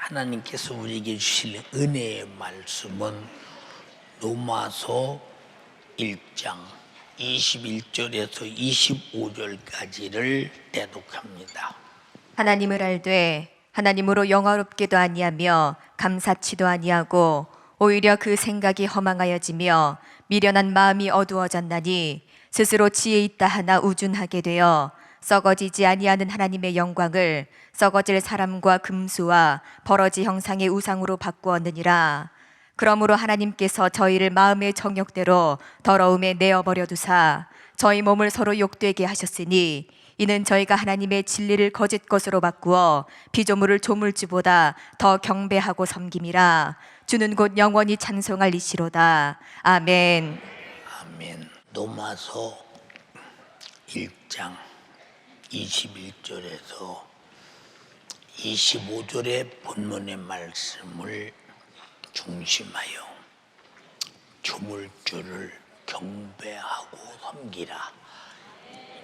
하나님께서 우리에게 주실 은혜의 말씀은 로마서 1장 21절에서 25절까지를 대독합니다. 하나님을 알되 하나님으로 영화롭게도 아니하며 감사치도 아니하고 오히려 그 생각이 허망하여지며 미련한 마음이 어두워졌나니 스스로 지혜 있다 하나 우둔하게 되어 썩어지지 아니하는 하나님의 영광을 썩어질 사람과 금수와 버러지 형상의 우상으로 바꾸었느니라. 그러므로 하나님께서 저희를 마음의 정욕대로 더러움에 내어버려 두사 저희 몸을 서로 욕되게 하셨으니 이는 저희가 하나님의 진리를 거짓 것으로 바꾸어 피조물을 조물주보다 더 경배하고 섬김이라. 주는 곧 영원히 찬송할 이시로다. 아멘. 아멘. 로마서 1장 21절에서 25절의 본문의 말씀을 중심하여 조물주를 경배하고 섬기라,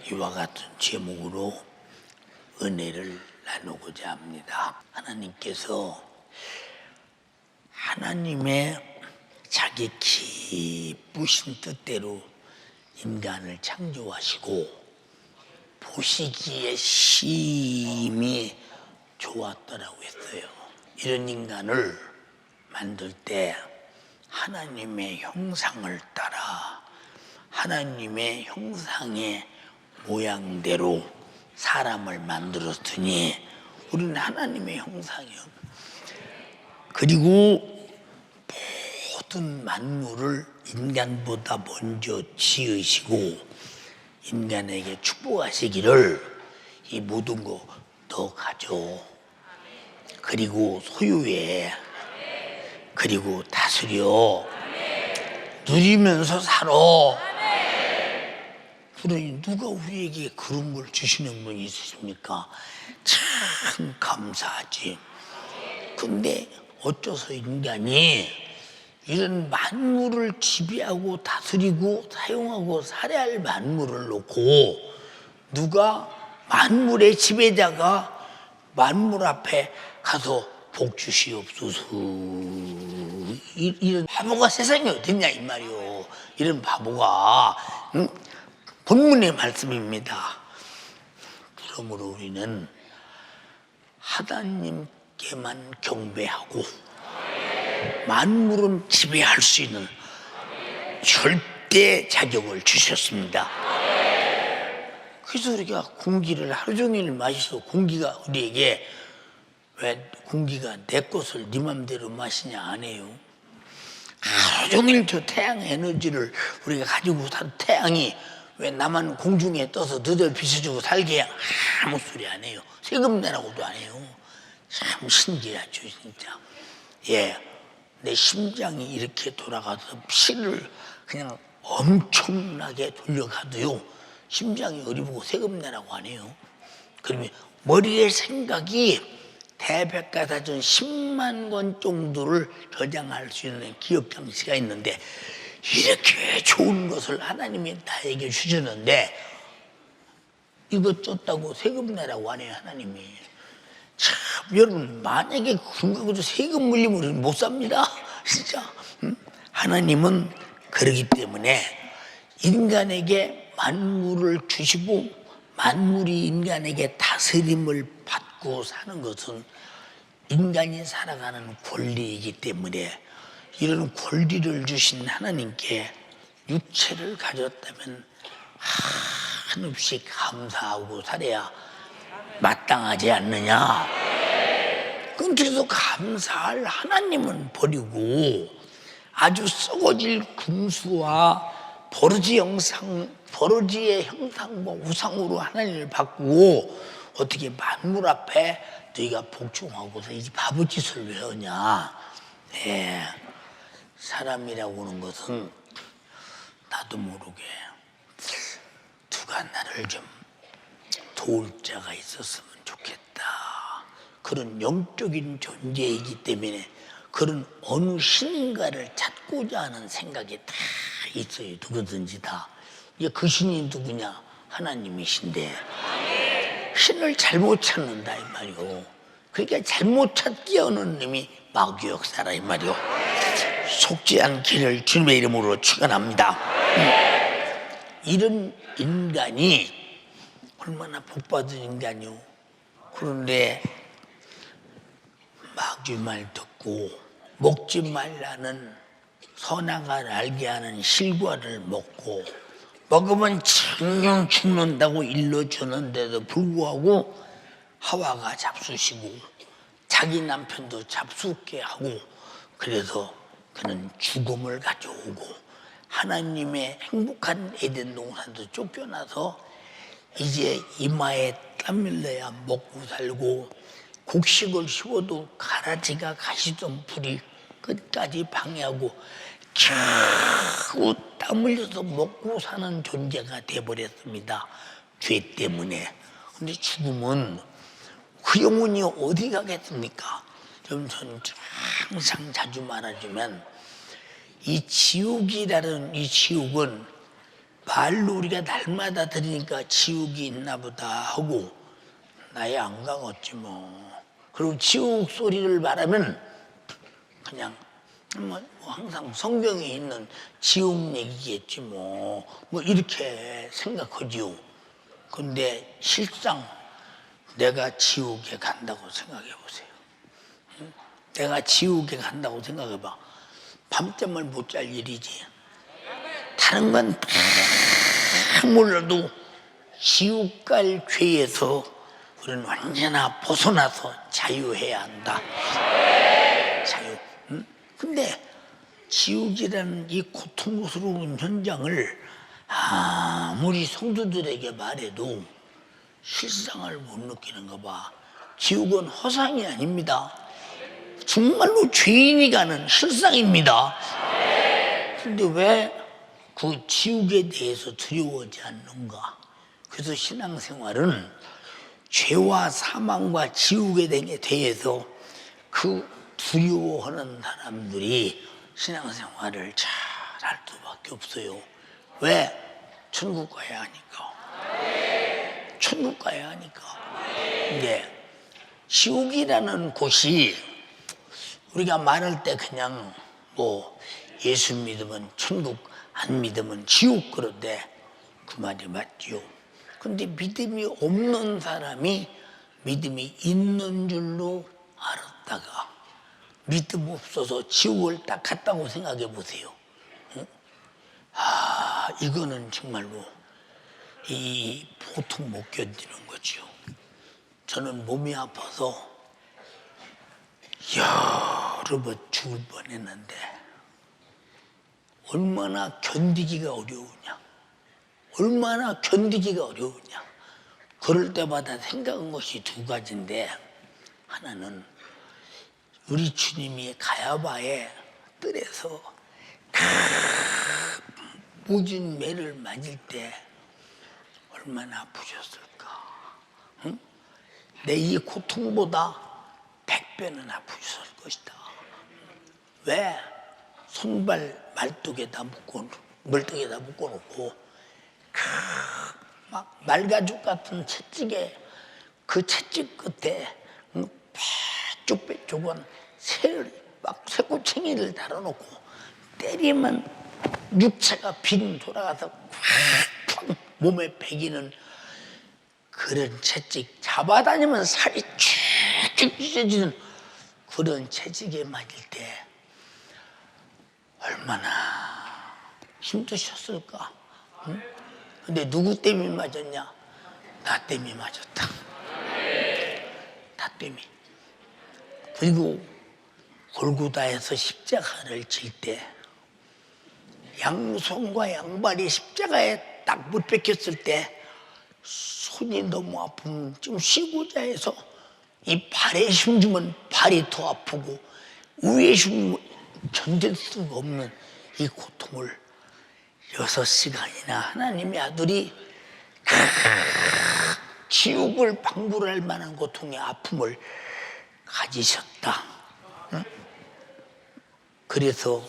이와 같은 제목으로 은혜를 나누고자 합니다. 하나님께서 하나님의 자기 기쁘신 뜻대로 인간을 창조하시고 보시기에 심히 좋았더라고 했어요. 이런 인간을 만들 때 하나님의 형상을 따라 하나님의 형상의 모양대로 사람을 만들었으니 우리는 하나님의 형상이요. 그리고 모든 만물을 인간보다 먼저 지으시고 인간에게 축복하시기를 이 모든 거 너 가져, 그리고 소유해, 그리고 다스려, 누리면서 살아. 그러니 누가 우리에게 그런 걸 주시는 분이 있으십니까? 참 감사하지. 근데 어째서 인간이 이런 만물을 지배하고 다스리고 사용하고 살아야 할 만물을 놓고 누가 만물의 지배자가 만물 앞에 가서 복 주시옵소서, 이런 바보가 세상에 어딨냐 이 말이요. 이런 바보가 본문의 말씀입니다. 그러므로 우리는 하나님께만 경배하고 만물은 지배할 수 있는 절대 자격을 주셨습니다. 그래서 우리가 공기를 하루 종일 마셔서 공기가 우리에게, 왜 공기가 내 것을 네 맘대로 마시냐 안 해요. 하루 종일 저 태양 에너지를 우리가 가지고 산 태양이 왜 나만 공중에 떠서 너들 비춰주고 살게 해? 아무 소리 안 해요. 세금 내라고도 안 해요. 참 신기하죠 진짜. 예, 내 심장이 이렇게 돌아가서 피를 그냥 엄청나게 돌려가도요 심장이 어디 보고 세금 내라고 안 해요. 그러면 머리의 생각이 대백과사전 10만 권 정도를 저장할 수 있는 기억 장치가 있는데 이렇게 좋은 것을 하나님이 나에게 주셨는데 이거 쫓다고 세금 내라고 안 해요 하나님이. 참 여러분, 만약에 그런 거 가지고 세금 물리면 우리는 못 삽니다 진짜. 하나님은 그러기 때문에 인간에게 만물을 주시고 만물이 인간에게 다스림을 받고 사는 것은 인간이 살아가는 권리이기 때문에 이런 권리를 주신 하나님께 육체를 가졌다면 한없이 감사하고 살아야 마땅하지 않느냐. 그래서 감사할 하나님은 버리고 아주 썩어질 금수와 버러지의 형상과 우상으로 하나님을 바꾸고 어떻게 만물 앞에 너희가 복종하고서 이 바보짓을 왜 하냐. 예, 사람이라고 하는 것은 나도 모르게 누가 나를 좀 도울 자가 있었으면 좋겠다, 그런 영적인 존재이기 때문에 그런 어느 신인가를 찾고자 하는 생각이 다 있어요. 누구든지 다. 이제 그 신이 누구냐? 하나님이신데 신을 잘못 찾는다 이 말이요. 그러니까 잘못 찾게 하는 놈이 마귀 역사라 이 말이요. 속지 않기를 주님의 이름으로 축원합니다. 이런 인간이 얼마나 복받은 인간이요. 그런데 마귀 말 듣고 먹지 말라는 선악을 알게 하는 실과를 먹고 먹으면 정녕 죽는다고 일러주는데도 불구하고 하와가 잡수시고 자기 남편도 잡수게 하고 그래서 그는 죽음을 가져오고 하나님의 행복한 에덴 동산도 쫓겨나서 이제 이마에 땀 흘려야 먹고 살고 곡식을 씹어도 가라지가 가시던 불이 끝까지 방해하고 겨우 땀 흘려서 먹고 사는 존재가 돼버렸습니다. 죄 때문에. 근데 죽음은 그 영혼이 어디 가겠습니까? 저는 항상 자주 말하지만 이 지옥이라는 이 지옥은 말로 우리가 날마다 들으니까 지옥이 있나 보다 하고 나야 안 가겠지 뭐. 그리고 지옥 소리를 말하면 그냥 뭐 항상 성경에 있는 지옥 얘기겠지 뭐 이렇게 생각하지요. 근데 실상 내가 지옥에 간다고 생각해 보세요. 내가 지옥에 간다고 생각해 봐. 밤잠을 못 잘 일이지. 다른 건 다 몰라도 지옥 갈 죄에서 우리는 언제나 벗어나서 자유해야 한다. 자유. 근데 지옥이라는 이 고통스러운 현장을 아무리 성도들에게 말해도 실상을 못 느끼는가 봐. 지옥은 허상이 아닙니다. 정말로 죄인이 가는 실상입니다. 근데 왜 그 지옥에 대해서 두려워하지 않는가? 그래서 신앙생활은 죄와 사망과 지옥에 대해서 그 두려워하는 사람들이 신앙생활을 잘 할 수밖에 없어요. 왜? 천국 가야 하니까. 천국 가야 하니까. 근데 지옥이라는 곳이 우리가 말할 때 그냥 뭐 예수 믿으면 천국, 안 믿으면 지옥 그런데 그 말이 맞지요. 근데 믿음이 없는 사람이 믿음이 있는 줄로 알았다가 믿음 없어서 지옥을 딱 갔다고 생각해 보세요. 이거는 정말로 이 보통 못 견디는 거죠. 저는 몸이 아파서 여러 번 죽을 뻔했는데 얼마나 견디기가 어려우냐. 얼마나 견디기가 어려우냐. 그럴 때마다 생각한 것이 두 가지인데 하나는 우리 주님이 가야바의 뜰에서 모진 매를 맞을 때 얼마나 아프셨을까. 응? 내 이 고통보다 100배는 아프셨을 것이다. 왜? 손발 말뚝에다 멀뚱에다 묶어놓고 막 말가죽 같은 채찍에 그 채찍 끝에 빼쪽빼쪽은 새를 막 쇠꼬챙이를 달아놓고 때리면 육체가 빙 돌아가서 콱 몸에 배기는 그런 채찍, 잡아다니면 살이 쭉쭉 찢어지는 그런 채찍에 맞을 때 얼마나 힘드셨을까. 응? 근데 누구 때문에 맞았냐? 나 때문에 맞았다. 나 때문에. 그리고 골고다에서 십자가를 질 때 양손과 양발이 십자가에 딱 못 박혔을 때 손이 너무 아프면 좀 쉬고자 해서 이 발에 힘주면 발이 더 아프고 위에 힘주면 견딜 수가 없는 이 고통을 6시간이나 하나님의 아들이 지옥을 방불할 만한 고통의 아픔을 가지셨다. 응? 그래서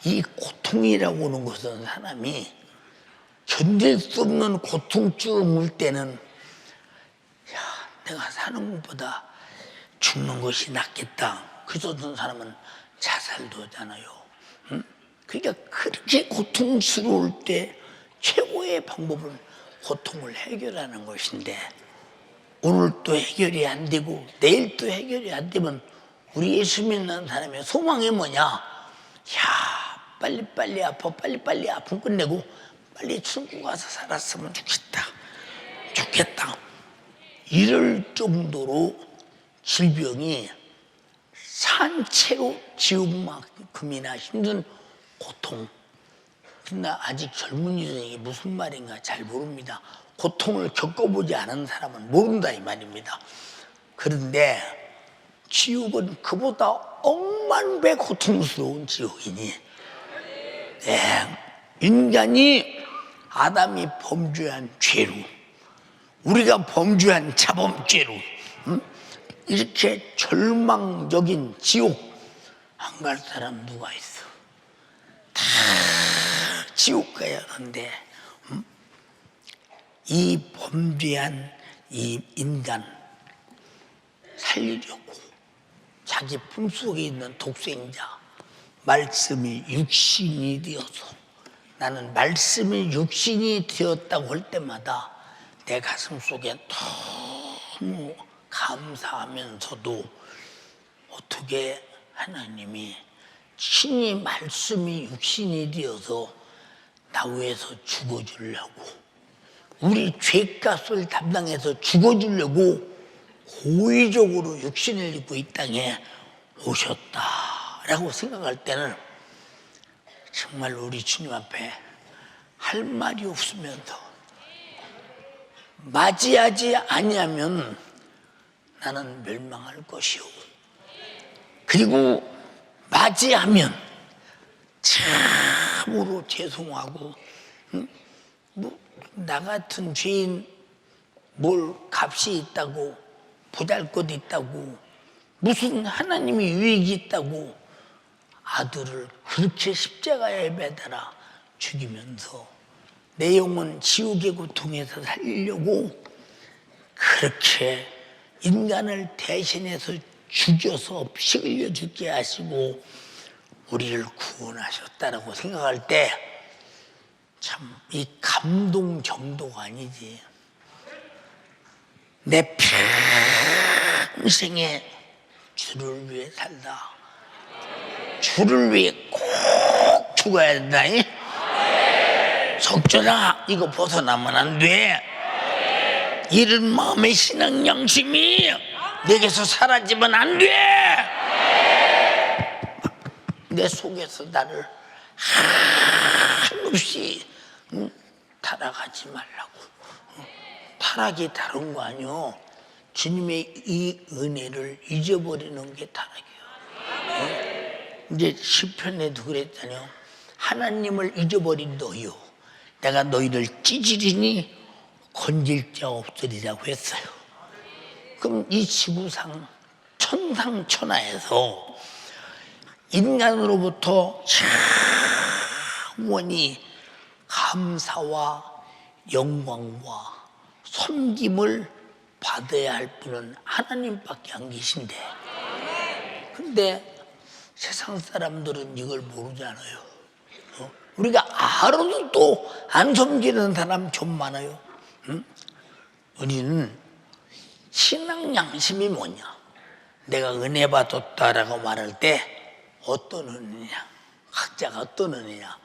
이 고통이라고 하는 것은 사람이 견딜 수 없는 고통쯤 올 때는 내가 사는 것보다 죽는 것이 낫겠다. 그래서 어떤 사람은 자살도 하잖아요. 응? 그러니까 그렇게 고통스러울 때 최고의 방법은 고통을 해결하는 것인데, 오늘 또 해결이 안 되고 내일 또 해결이 안 되면 우리 예수 믿는 사람의 소망이 뭐냐? 야, 빨리빨리 아파, 빨리빨리 아픔 끝내고 빨리 천국 가서 살았으면 좋겠다. 이럴 정도로 질병이 산채로 지옥만큼이나 힘든 고통. 근데 아직 젊은이들은 이게 무슨 말인가 잘 모릅니다. 고통을 겪어보지 않은 사람은 모른다 이 말입니다. 그런데 지옥은 그보다 억만배 고통스러운 지옥이니, 네, 인간이 아담이 범죄한 죄로, 우리가 범죄한 자범죄로 이렇게 절망적인 지옥 안 갈 사람 누가 있어? 다 지옥 가야 하는데, 이 범죄한 이 인간 살리려고 자기 품속에 있는 독생자 말씀이 육신이 되어서, 나는 말씀이 육신이 되었다고 할 때마다 내 가슴 속에 너무 감사하면서도, 어떻게 하나님이 신이 말씀이 육신이 되어서 나 위해서 죽어주려고, 우리 죄값을 담당해서 죽어주려고 고의적으로 육신을 입고 이 땅에 오셨다라고 생각할 때는 정말 우리 주님 앞에 할 말이 없으면서, 맞이하지 아니하면 나는 멸망할 것이요, 그리고 맞이하면 참으로 죄송하고, 나 같은 죄인 뭘 값이 있다고, 보잘것 있다고, 무슨 하나님이 유익이 있다고 아들을 그렇게 십자가에 매달아 죽이면서 내 영혼 지옥의 고통에서 살리려고 그렇게 인간을 대신해서 죽여서 피 흘려 죽게 하시고 우리를 구원하셨다라고 생각할 때 참 이 감동 정도가 아니지. 내 평생에 주를 위해 살다, 주를 위해 꼭 죽어야 된다. 석전아, 이거 벗어나면 안 돼. 이런 마음의 신앙 양심이 내게서 사라지면 안 돼. 내 속에서 나를 한없이 타락하지 말라고. 타락이 다른 거 아니요, 주님의 이 은혜를 잊어버리는 게 타락이에요. 이제 시편에도 그랬잖아요. 하나님을 잊어버린 너희요, 내가 너희를 찌질이니 건질 자 없으리라고 했어요. 그럼 이 지구상 천상천하에서 인간으로부터 영원히 감사와 영광과 섬김을 받아야 할 분은 하나님밖에 안 계신데, 근데 세상 사람들은 이걸 모르잖아요. 우리가 알아도 또 안 섬기는 사람 좀 많아요. 우리는 신앙 양심이 뭐냐? 내가 은혜 받았다라고 말할 때 어떤 은혜냐? 각자가 어떤 은혜냐?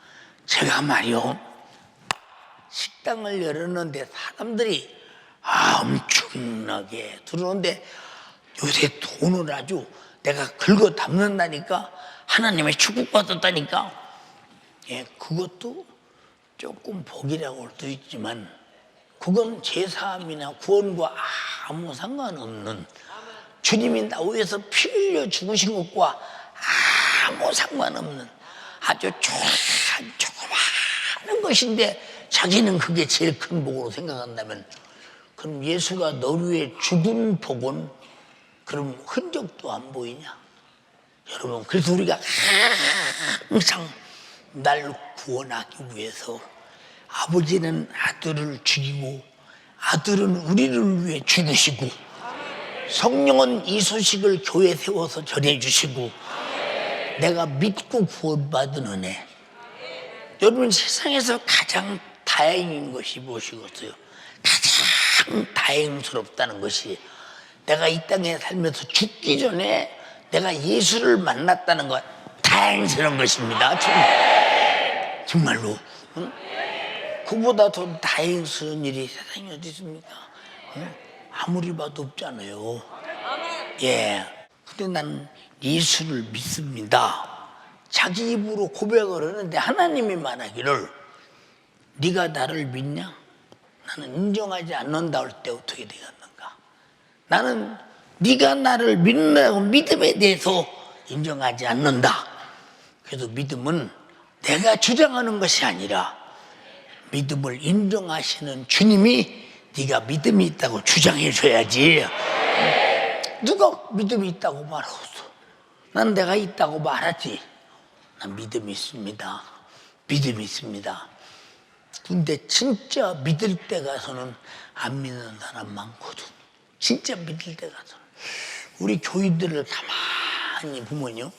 제가 말이요, 식당을 열었는데 사람들이 엄청나게 들어오는데 요새 돈을 아주 내가 긁어 담는다니까, 하나님의 축복받았다니까. 예, 그것도 조금 복이라고 할 수 있지만 그건 제사함이나 구원과 아무 상관없는, 주님이 나 위해서 피 흘려 죽으신 것과 아무 상관없는 아주 조그마한 것인데 자기는 그게 제일 큰 복으로 생각한다면, 그럼 예수가 너를 위해 죽은 복은 그럼 흔적도 안 보이냐? 여러분, 그래서 우리가 항상 날 구원하기 위해서 아버지는 아들을 죽이고 아들은 우리를 위해 죽으시고 성령은 이 소식을 교회에 세워서 전해주시고 내가 믿고 구원받은 은혜. 여러분, 세상에서 가장 다행인 것이 무엇이겠어요? 가장 다행스럽다는 것이 내가 이 땅에 살면서 죽기 전에 내가 예수를 만났다는 것, 다행스러운 것입니다. 정말로. 응? 그보다 더 다행스러운 일이 세상에 어디 있습니까? 응? 아무리 봐도 없잖아요. 예. 근데 나는 예수를 믿습니다. 자기 입으로 고백을 하는데 하나님이 말하기를 네가 나를 믿냐? 나는 인정하지 않는다 할 때 어떻게 되겠는가? 나는 네가 나를 믿는다고 믿음에 대해서 인정하지 않는다. 그래서 믿음은 내가 주장하는 것이 아니라 믿음을 인정하시는 주님이 네가 믿음이 있다고 주장해 줘야지. 누가 믿음이 있다고 말하겠어? 난 내가 있다고 말하지. 난 믿음이 있습니다. 믿음이 있습니다. 근데 진짜 믿을 때 가서는 안 믿는 사람 많거든. 진짜 믿을 때 가서는. 우리 교인들을 가만히 보면요,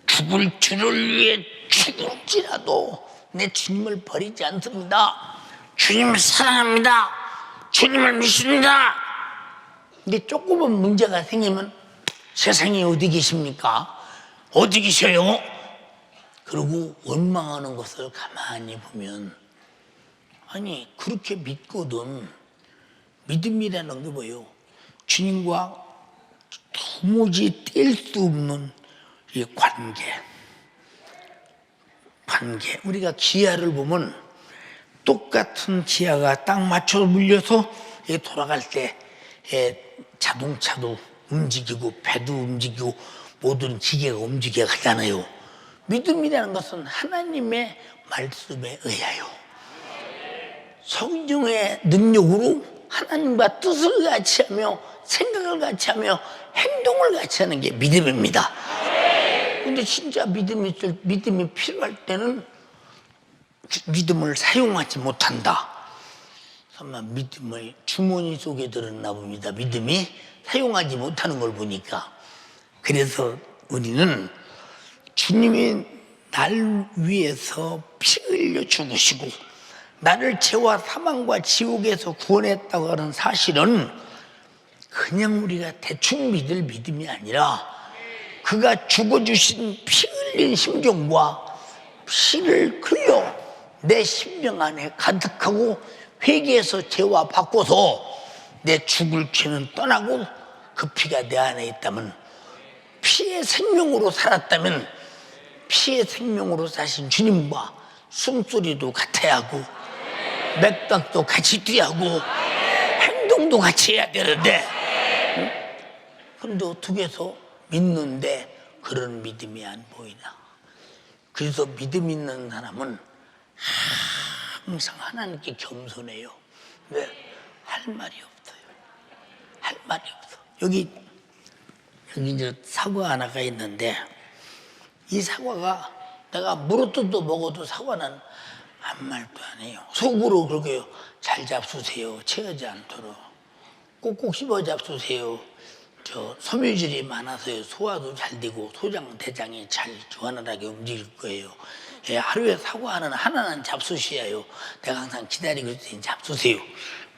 죽을 줄을 위해 죽을지라도 내 주님을 버리지 않습니다. 주님을 사랑합니다. 주님을 믿습니다. 근데 조금은 문제가 생기면 세상에 어디 계십니까? 어디 계셔요? 그리고 원망하는 것을 가만히 보면, 아니 그렇게 믿거든. 믿음이라는 게 뭐예요? 주님과 도무지 뗄 수 없는 이 관계. 우리가 기아를 보면 똑같은 기아가 딱 맞춰 물려서 돌아갈 때 자동차도 움직이고 배도 움직이고 모든 기계가 움직여 가잖아요. 믿음이라는 것은 하나님의 말씀에 의하여 성령의 능력으로 하나님과 뜻을 같이 하며 생각을 같이 하며 행동을 같이 하는 게 믿음입니다. 근데 진짜 믿음이 필요할 때는 믿음을 사용하지 못한다. 설마 믿음을 주머니 속에 들었나 봅니다. 믿음이 사용하지 못하는 걸 보니까. 그래서 우리는 주님이 날 위해서 피 흘려 죽으시고 나를 죄와 사망과 지옥에서 구원했다고 하는 사실은 그냥 우리가 대충 믿을 믿음이 아니라 그가 죽어주신 피 흘린 심정과 피를 흘려 내 심령 안에 가득하고 회개해서 죄와 바꿔서 내 죽을 죄는 떠나고 그 피가 내 안에 있다면, 피의 생명으로 살았다면 피의 생명으로 사신 주님과 숨소리도 같아야 하고 맥박도 같이 뛰어야 하고 행동도 같이 해야 되는데, 그런데 어떻게 해서 믿는데 그런 믿음이 안 보이나? 그래서 믿음 있는 사람은 항상 하나님께 겸손해요. 왜? 할 말이 없어요. 할 말이 없어. 여기 이제 사과 하나가 있는데, 이 사과가 내가 물어뜯어 먹어도 사과는 아무 말도 안 해요. 속으로 그렇게 잘 잡수세요. 체하지 않도록 꼭꼭 씹어 잡수세요. 섬유질이 많아서요, 소화도 잘 되고 소장 대장이 잘 원활하게 움직일 거예요. 하루에 사과 하나는 잡수셔야 해요. 내가 항상 기다리고 있으니 잡수세요.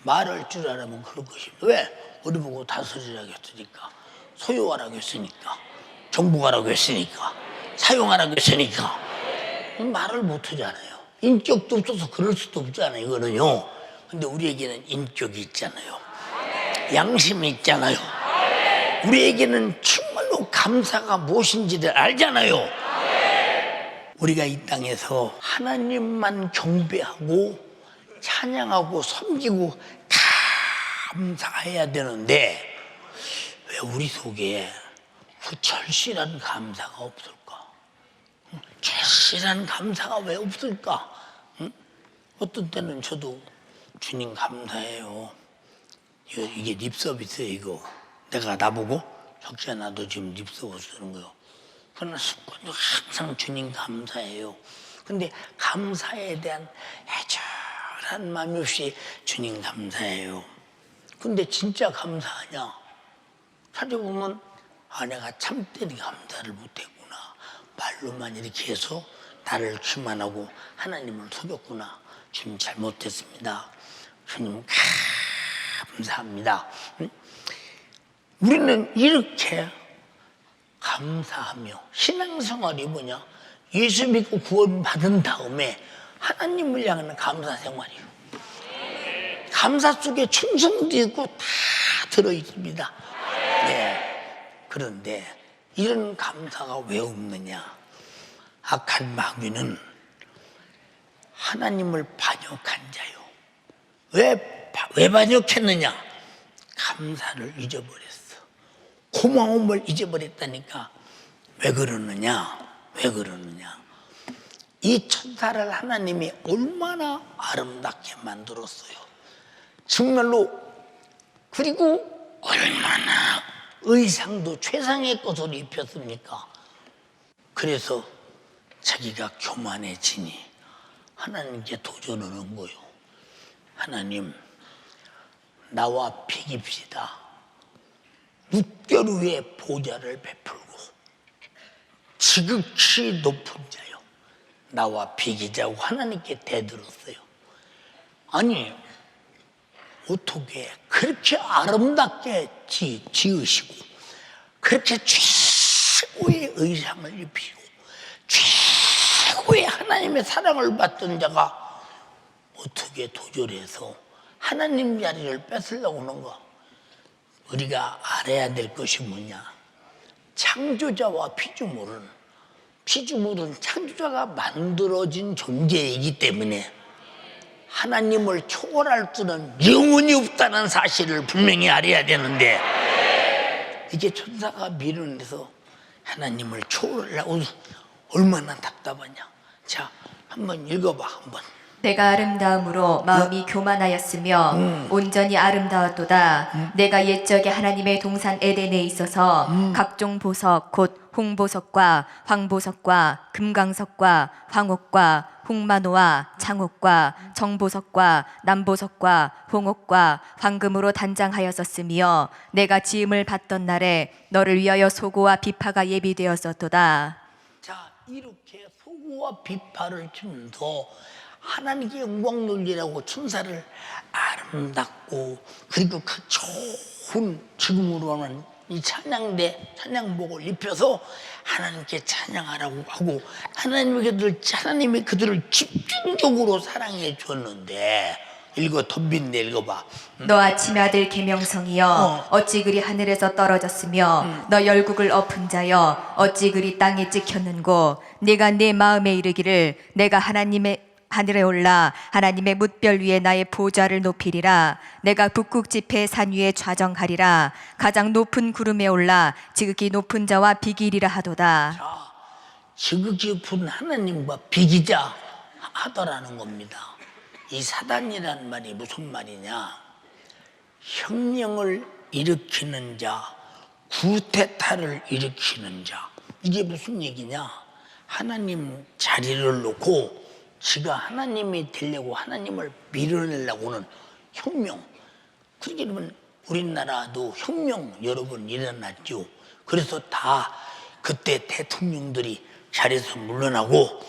말할 줄 알으면 그럴 것입니다. 왜? 우리 보고 다스리라고 했으니까, 소유하라고 했으니까, 정복하라고 했으니까, 사용하라고 했으니까. 말을 못하잖아요. 인격도 없어서 그럴 수도 없잖아요, 이거는요. 근데 우리에게는 인격이 있잖아요. 양심이 있잖아요. 우리에게는 정말로 감사가 무엇인지를 알잖아요. 우리가 이 땅에서 하나님만 경배하고 찬양하고 섬기고 감사해야 되는데 왜 우리 속에 그 절실한 감사가 없을까? 절실한 감사가 왜 없을까? 어떤 때는 저도 주님 감사해요. 이게 립서비스예요, 이거. 내가 나보고 적자 나도 지금 립서비스 쓰는 거요. 그러나 습관도 항상 주님 감사해요. 근데 감사에 대한 애절한 마음이 없이 주님 감사해요. 근데 진짜 감사하냐? 찾아보면 내가 참되게 감사를 못했구나. 말로만 이렇게 해서 나를 기만하고 하나님을 속였구나. 주님 잘못했습니다. 주님 감사합니다. 우리는 이렇게 감사하며, 신앙생활이 뭐냐? 예수 믿고 구원받은 다음에 하나님을 향하는 감사 생활이에요. 감사 속에 충성도 있고 다 들어있습니다. 네. 그런데 이런 감사가 왜 없느냐? 악한 마귀는 하나님을 반역한 자요. 왜 반역했느냐? 감사를 잊어버렸어. 고마움을 잊어버렸다니까. 왜 그러느냐? 이 천사를 하나님이 얼마나 아름답게 만들었어요. 정말로. 그리고 얼마나 의상도 최상의 것을 입혔습니까? 그래서 자기가 교만해지니 하나님께 도전하는 거요. 하나님, 나와 비깁시다. 6개월 후에 보좌를 베풀고 지극히 높은 자요, 나와 비기자고 하나님께 대들었어요. 아니, 어떻게 그렇게 아름답게 지으시고 그렇게 최고의 의상을 입히고 최고의 하나님의 사랑을 받던 자가 어떻게 도전해서 하나님 자리를 뺏으려고 하는가? 우리가 알아야 될 것이 뭐냐? 창조자와 피조물은 창조자가 만들어진 존재이기 때문에 하나님을 초월할 수는 영원히 없다는 사실을 분명히 알아야 되는데, 이게 천사가 밀어내서 하나님을 초월하려고 얼마나 답답하냐. 자, 한번 읽어봐. 한번. 내가 아름다움으로 마음이 교만하였으며 온전히 아름다웠도다. 내가 옛적에 하나님의 동산 에덴에 있어서 각종 보석 곧 홍보석과 황보석과 금강석과 황옥과 홍마노와 창옥과 정보석과 남보석과 홍옥과 황금으로 단장하였었으며 내가 지음을 받던 날에 너를 위하여 소고와 비파가 예비되었었도다. 자, 이렇게 소고와 비파를 주면서 하나님께 영광 돌리라고 천사를 아름답고, 그리고 그 좋은 지금으로는 이 찬양복을 입혀서 하나님께 찬양하라고 하고, 하나님이 그들을 집중적으로 사랑해 줬는데, 덤빈데 읽어봐. 너 아침의 아들 계명성이여 어찌 그리 하늘에서 떨어졌으며 너 열국을 엎은 자여 어찌 그리 땅에 찍혔는고, 네가 내 마음에 이르기를 내가 하늘에 올라 하나님의 뭇별 위에 나의 보좌를 높이리라. 내가 북극 지폐의 산 위에 좌정하리라. 가장 높은 구름에 올라 지극히 높은 자와 비기리라 하도다. 자, 지극히 높은 하나님과 비기자 하더라는 겁니다. 이 사단이라는 말이 무슨 말이냐? 혁명을 일으키는 자, 구테타를 일으키는 자. 이게 무슨 얘기냐? 하나님 자리를 놓고 지가 하나님이 되려고 하나님을 밀어내려고는 혁명. 그러면 우리나라도 혁명 여러 번 일어났죠. 그래서 다 그때 대통령들이 자리에서 물러나고,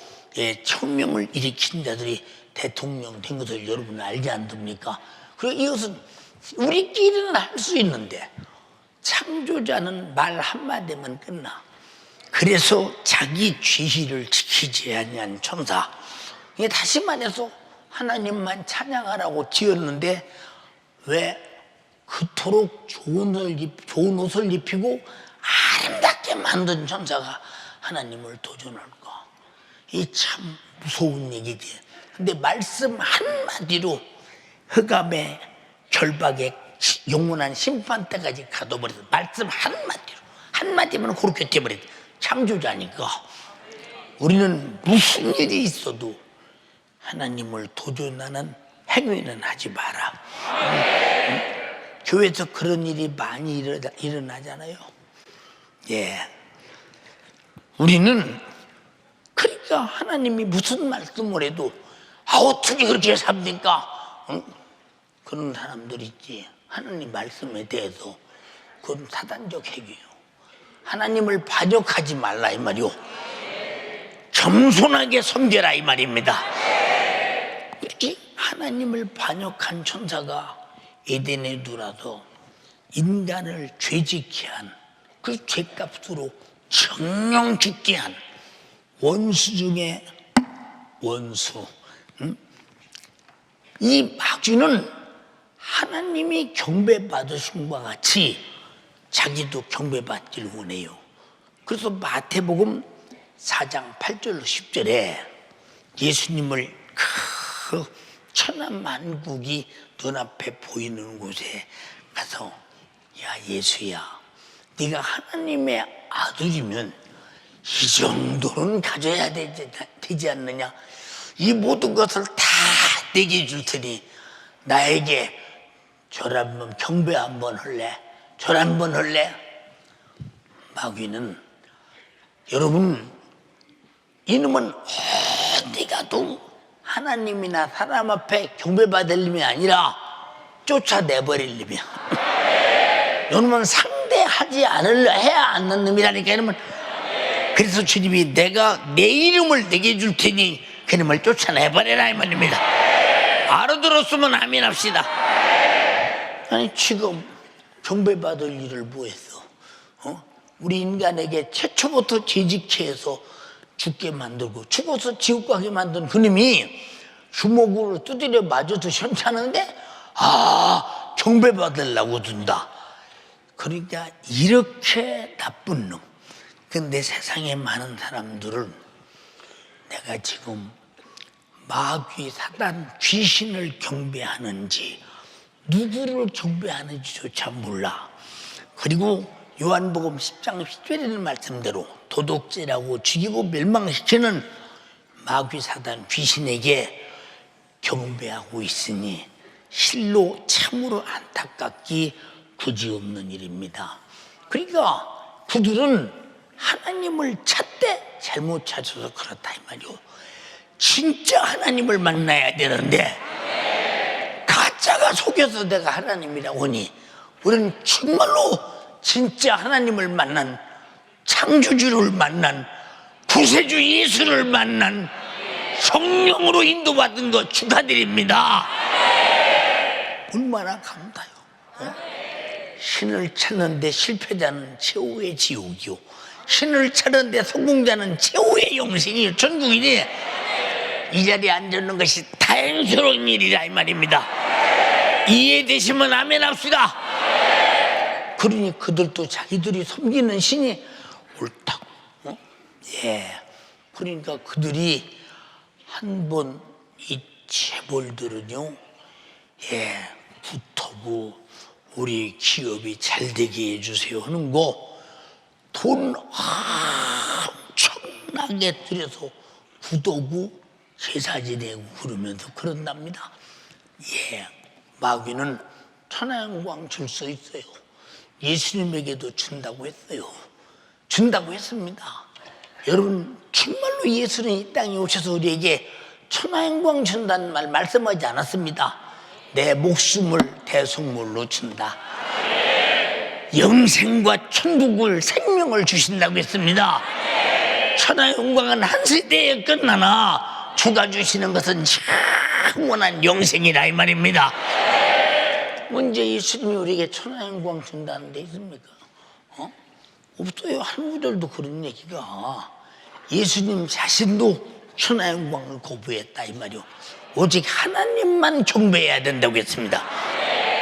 혁명을 일으킨 자들이 대통령 된 것을 여러분 알지 않습니까? 그리고 이것은 우리끼리는 할 수 있는데 창조자는 말 한마디면 끝나. 그래서 자기 지위를 지키지 아니한 천사, 이게 다시 말해서 하나님만 찬양하라고 지었는데 왜 그토록 좋은 옷을 입히고 아름답게 만든 천사가 하나님을 도전할까? 이 참 무서운 얘기지. 근데 말씀 한마디로 흑암의 결박의 영원한 심판 때까지 가둬버렸어. 말씀 한마디면 그렇게 돼버렸어. 창조자니까. 우리는 무슨 일이 있어도 하나님을 도전하는 행위는 하지 마라. 교회에서 그런 일이 많이 일어나잖아요. 우리는 그러니까 하나님이 무슨 말씀을 해도 어떻게 그렇게 삽니까? 그런 사람들 있지. 하나님 말씀에 대해서 그건 사단적 행위예요. 하나님을 반역하지 말라 이 말이요. 겸손하게 섬겨라 이 말입니다. 이 하나님을 반역한 천사가 에덴에 들어와서 인간을 죄짓게 한 그 죄값으로 정령 죽게 한 원수 중에 원수. 이 마귀는 하나님이 경배받으신 것과 같이 자기도 경배받기를 원해요. 그래서 마태복음 4장 8절 10절에 예수님을 그 천하만국이 눈앞에 보이는 곳에 가서 야 예수야, 네가 하나님의 아들이면 이 정도는 가져야 되지 않느냐? 이 모든 것을 다 내게 줄 테니 나에게 절 한번 경배 한번 할래? 절 한번 할래? 마귀는 여러분 이놈은 어디 가도 하나님이나 사람 앞에 경배받을 놈이 아니라 쫓아내버릴 놈이야. 이놈은 상대하지 해야 않는 놈이라니까. 이놈은 그래서 주님이 내가 내 이름을 내게 줄 테니 그놈을 쫓아내버려라 이 말입니다. 알아들었으면 아멘 합시다. 아니 지금 경배받을 일을 뭐 했어? 우리 인간에게 최초부터 죄짓게 해서 죽게 만들고 죽어서 지옥 가게 만든 그놈이 주먹으로 두드려 맞아도 현찮은데 경배받으려고 든다. 그러니까 이렇게 나쁜 놈. 근데 세상에 많은 사람들은 내가 지금 마귀, 사단, 귀신을 경배하는지 누구를 경배하는지조차 몰라. 그리고 요한복음 10장 10절에 있는 말씀대로 도둑질하고 죽이고 멸망시키는 마귀, 사단, 귀신에게 경배하고 있으니 실로 참으로 안타깝기 그지없는 일입니다. 그러니까 그들은 하나님을 찾되 잘못 찾아서 그렇다 이 말이요. 진짜 하나님을 만나야 되는데 가짜가 속여서 내가 하나님이라고 하니 우리는 정말로 진짜 하나님을 만난 창조주를 만난 구세주 예수를 만난 성령으로 인도받은 것 축하드립니다. 얼마나 감사해요. 신을 찾는데 실패자는 최후의 지옥이요, 신을 찾는데 성공자는 최후의 영생이요, 천국이니 이 자리에 앉는 것이 다행스러운 일이라 이 말입니다. 이해되시면 아멘 합시다. 그러니 그들도 자기들이 섬기는 신이 옳다고. 그러니까 그들이 한번 이 재벌들은요, 붙어고 우리 기업이 잘 되게 해주세요 하는 거 돈 엄청나게 들여서 굳어고 제사 지내고 그러면서 그런답니다. 마귀는 천하영광 줄 수 있어요. 예수님에게도 준다고 했어요. 준다고 했습니다. 여러분 정말로 예수는 이 땅에 오셔서 우리에게 천하영광 준다는 말 말씀하지 않았습니다. 내 목숨을 대속물로 준다. 영생과 천국을 생명을 주신다고 했습니다. 천하영광은 한 세대에 끝나나 주가 주시는 것은 영원한 영생이라 이 말입니다. 언제 예수님이 우리에게 천하영광 준다는 데 있습니까? 없어요. 한 구절도 그런 얘기가. 예수님 자신도 천하영광을 거부했다 이 말이요. 오직 하나님만 경배해야 된다고 했습니다.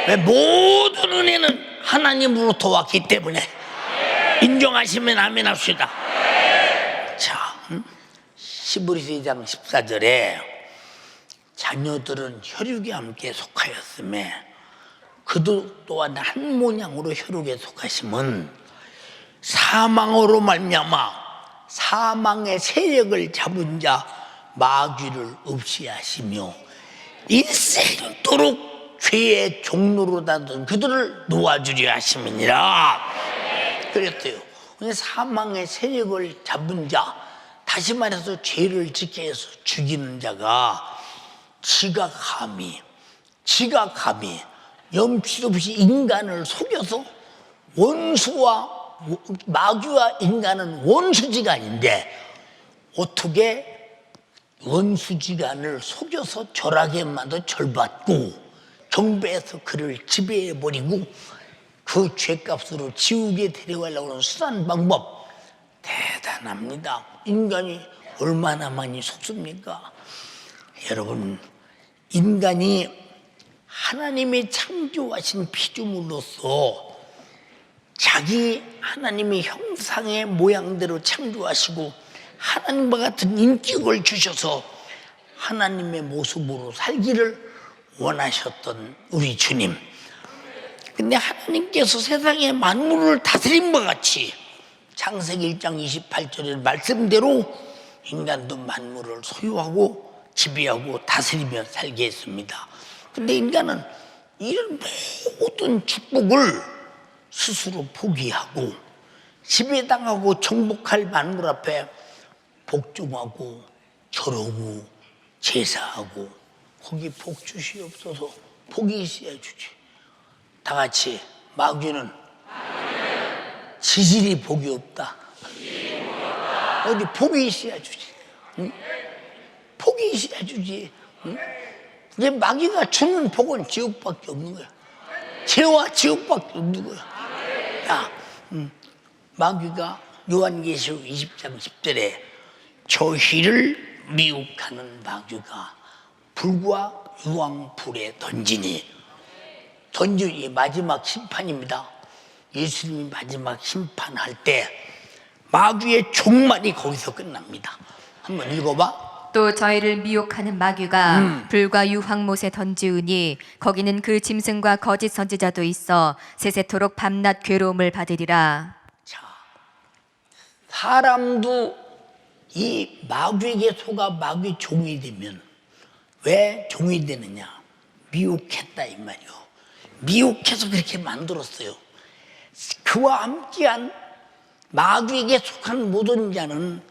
왜? 모든 은혜는 하나님으로부터 왔기 때문에 인정하시면 아멘 합시다. 자, 히브리서 2장 14절에 자녀들은 혈육에 함께 속하였음에 그도 또한 한 모양으로 혈육에 속하심은 사망으로 말미암아 사망의 세력을 잡은 자 마귀를 없이 하시며 일생토록 죄의 종로로 다던 그들을 놓아주려 하심이니라 그랬어요. 사망의 세력을 잡은 자, 다시 말해서 죄를 짓게 해서 죽이는 자가 지가 감히 염치 없이 인간을 속여서 마귀와 인간은 원수지간인데 어떻게 원수지간을 속여서 절하게만도 절받고 경배해서 그를 지배해버리고 그 죄값으로 지옥에 데려가려고 하는 수단 방법 대단합니다. 인간이 얼마나 많이 속습니까? 여러분, 인간이 하나님의 창조하신 피조물로서 자기 하나님의 형상의 모양대로 창조하시고 하나님과 같은 인격을 주셔서 하나님의 모습으로 살기를 원하셨던 우리 주님. 근데 하나님께서 세상의 만물을 다스림과 같이 창세기 1장 28절의 말씀대로 인간도 만물을 소유하고 지배하고 다스리며 살게 했습니다. 근데 인간은 이런 모든 축복을 스스로 포기하고 지배당하고 정복할 만물 앞에 복종하고 절하고 제사하고 거기 복 주시옵소서. 복이 있어야 주지. 다 같이 마귀는 지질이 복이 없다. 어디 복이 있어야 주지. 응? 복이 있어야 주지. 응? 이제 마귀가 주는 복은 지옥밖에 없는 거야. 죄와 지옥밖에 없는 거야. 야, 마귀가 요한계시록 20장 10절에 저희를 미혹하는 마귀가 불과 유황불에 던지니 마지막 심판입니다. 예수님이 마지막 심판할 때 마귀의 종말이 거기서 끝납니다. 한번 읽어봐. 또 저희를 미혹하는 마귀가 불과 유황못에 던지우니 거기는 그 짐승과 거짓 선지자도 있어 세세토록 밤낮 괴로움을 받으리라. 자, 사람도 이 마귀에게 속아 마귀 종이 되면 왜 종이 되느냐? 미혹했다 이 말이요. 미혹해서 그렇게 만들었어요. 그와 함께한 마귀에게 속한 모든 자는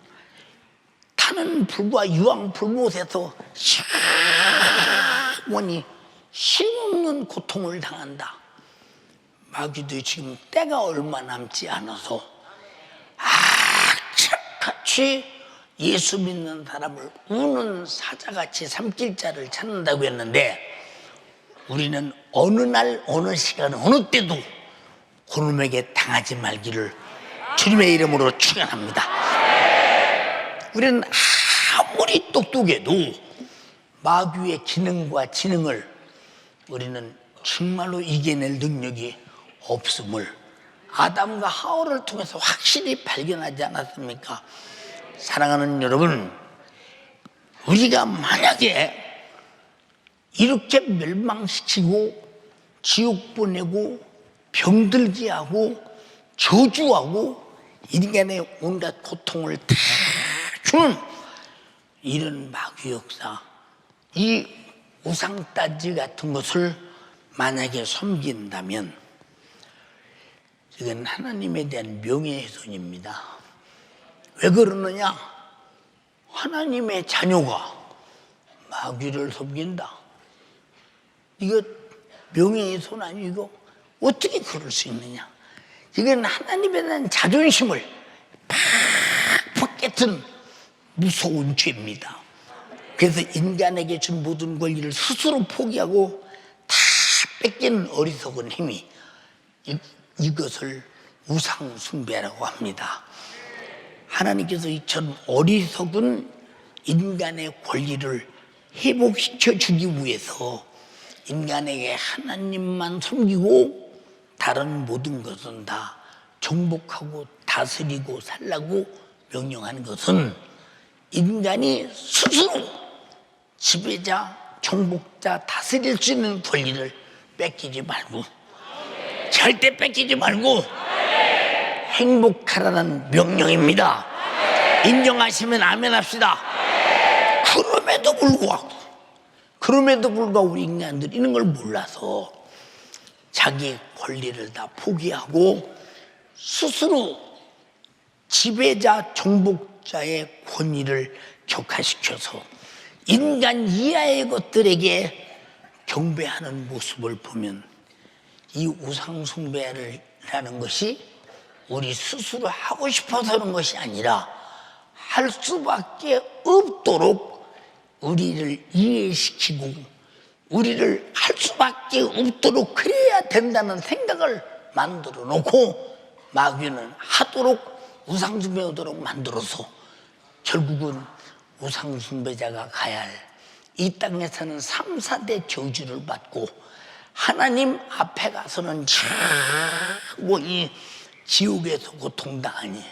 타는 불과 유황 불못에서 시원히 쉼없는 고통을 당한다. 마귀도 지금 때가 얼마 남지 않아서 악착같이 예수 믿는 사람을 우는 사자같이 삼킬 자를 찾는다고 했는데 우리는 어느 날 어느 시간 어느 때도 그놈에게 당하지 말기를 주님의 이름으로 축원합니다. 우리는 아무리 똑똑해도 마귀의 기능과 지능을 우리는 정말로 이겨낼 능력이 없음을 아담과 하와를 통해서 확실히 발견하지 않았습니까? 사랑하는 여러분, 우리가 만약에 이렇게 멸망시키고 지옥 보내고 병들게 하고 저주하고 인간의 온갖 고통을 다 주는 이런 마귀 역사, 이 우상따지 같은 것을 만약에 섬긴다면 이건 하나님에 대한 명예훼손입니다. 왜 그러느냐? 하나님의 자녀가 마귀를 섬긴다. 이거 명예훼손 아니고 어떻게 그럴 수 있느냐? 이건 하나님에 대한 자존심을 팍팍 깨뜨린 무서운 죄입니다. 그래서 인간에게 준 모든 권리를 스스로 포기하고 다 뺏기는 어리석은 힘이 이것을 우상 숭배라고 합니다. 하나님께서 이처럼 어리석은 인간의 권리를 회복시켜 주기 위해서 인간에게 하나님만 섬기고 다른 모든 것은 다 정복하고 다스리고 살라고 명령하는 것은 인간이 스스로 지배자, 정복자, 다스릴 수 있는 권리를 뺏기지 말고 절대 뺏기지 말고 행복하라는 명령입니다. 인정하시면 아멘 합시다. 그럼에도 불구하고 우리 인간들이 이런 걸 몰라서 자기 권리를 다 포기하고 스스로 지배자, 정복자의 권위를 격화시켜서 인간 이하의 것들에게 경배하는 모습을 보면 이 우상숭배라는 것이 우리 스스로 하고 싶어서 하는 것이 아니라 할 수밖에 없도록 우리를 이해시키고 우리를 할 수밖에 없도록 그래야 된다는 생각을 만들어 놓고 마귀는 하도록 우상숭배하도록 만들어서 결국은 우상숭배자가 가야 할 이 땅에 사는 3, 4대 저주를 받고 하나님 앞에 가서는 자꾸 이 지옥에서 고통당하니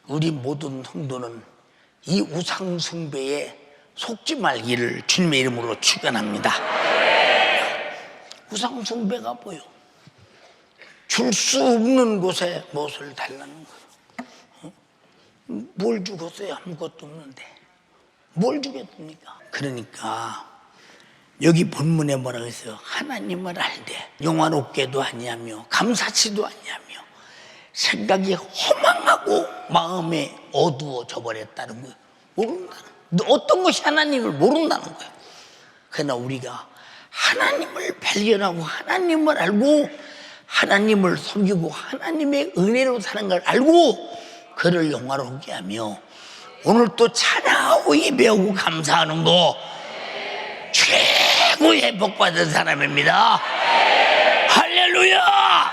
우리 모든 성도는 이 우상숭배에 속지 말기를 주님의 이름으로 축원합니다. 우상숭배가 뭐요? 줄 수 없는 곳에 무엇을 달라는 거예요? 뭘 죽었어요? 아무것도 없는데 뭘 주겠습니까? 그러니까 여기 본문에 뭐라고 했어요? 하나님을 알되 영화롭게도 아니하며 감사치도 아니하며 생각이 허망하고 마음에 어두워져 버렸다는 거예요. 모른다는 거예요. 어떤 것이 하나님을 모른다는 거예요. 그러나 우리가 하나님을 발견하고 하나님을 알고 하나님을 섬기고 하나님의 은혜로 사는 걸 알고 그를 영화롭게 하며 오늘 또 찬양하고 예배하고 감사하는 거 최고의 복받은 사람입니다. 할렐루야!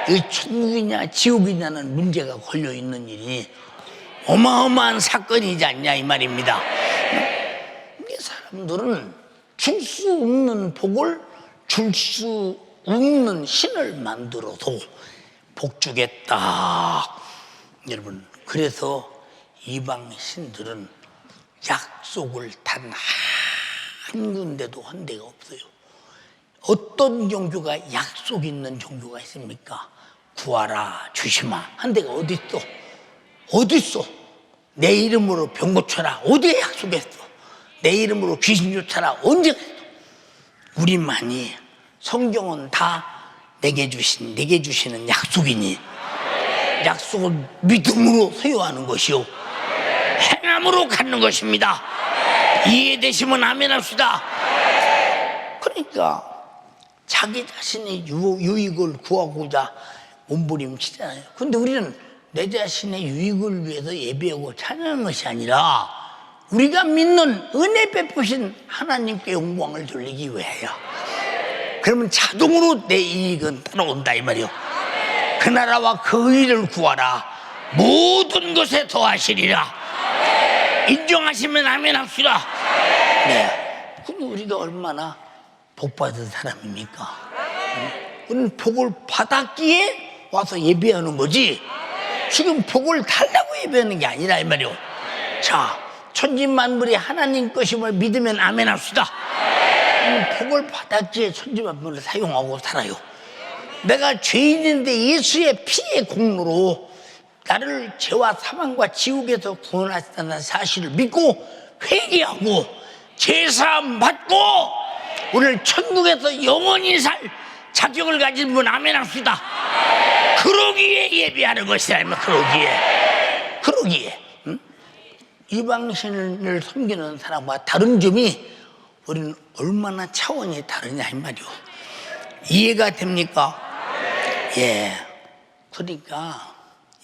이 천국이냐 지옥이냐는 문제가 걸려있는 일이 어마어마한 사건이지 않냐 이 말입니다. 이 사람들은 줄 수 없는 복을 줄 수 없는 신을 만들어서 복 주겠다. 여러분, 그래서 이방 신들은 약속을 단 한 군데도 한 데가 없어요. 어떤 종교가 약속 있는 종교가 있습니까? 구하라 주시마 한 데가 어디 있어? 어디 있어? 내 이름으로 병 고쳐라 어디에 약속했어? 내 이름으로 귀신 쫓아라 언제 했어? 우리만이 성경은 다 내게 주시는 약속이니 약속을 믿음으로 소유하는 것이요 행함으로 갖는 것입니다. 이해되시면 아멘 합시다. 그러니까 자기 자신의 유익을 구하고자 몸부림치잖아요. 근데 우리는 내 자신의 유익을 위해서 예배하고 찬양하는 것이 아니라 우리가 믿는 은혜 베푸신 하나님께 영광을 돌리기 위하여 그러면 자동으로 내 이익은 따라온다 이 말이요. 그 나라와 그 의를 구하라 모든 것에 더하시리라. 인정하시면 아멘 합시다. 네. 그럼 우리가 얼마나 복받은 사람입니까? 우리는 복을 받았기에 와서 예배하는 거지 지금 복을 달라고 예배하는 게 아니라 이 말이요. 자, 천지만물이 하나님 것임을 믿으면 아멘 합시다. 복을 받았기에 천지만물을 사용하고 살아요. 내가 죄인인데 예수의 피의 공로로 나를 죄와 사망과 지옥에서 구원하셨다는 사실을 믿고 회개하고 제사함 받고 오늘 천국에서 영원히 살 자격을 가진 분 아멘 합시다. 그러기에 예배하는 것이다. 그러기에 응? 이방신을 섬기는 사람과 다른 점이 우리는 얼마나 차원이 다르냐 이 말이오. 이해가 됩니까? 예. 그러니까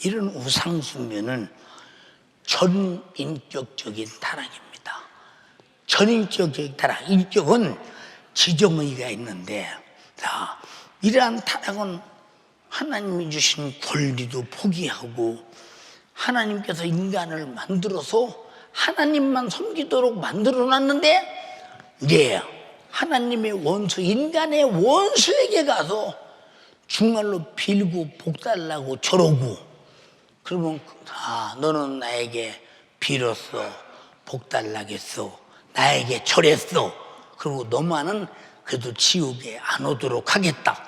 이런 우상숭배는 전인격적인 타락입니다. 전인격적인 타락. 인격은 지정의가 있는데, 자, 이러한 타락은 하나님이 주신 권리도 포기하고 하나님께서 인간을 만들어서 하나님만 섬기도록 만들어놨는데 이제 하나님의 원수, 인간의 원수에게 가서 정말로 빌고 복달라고 저러고 그러면 너는 나에게 빌었어 복달라겠어 나에게 절했어 그리고 너만은 그래도 지옥에 안 오도록 하겠다.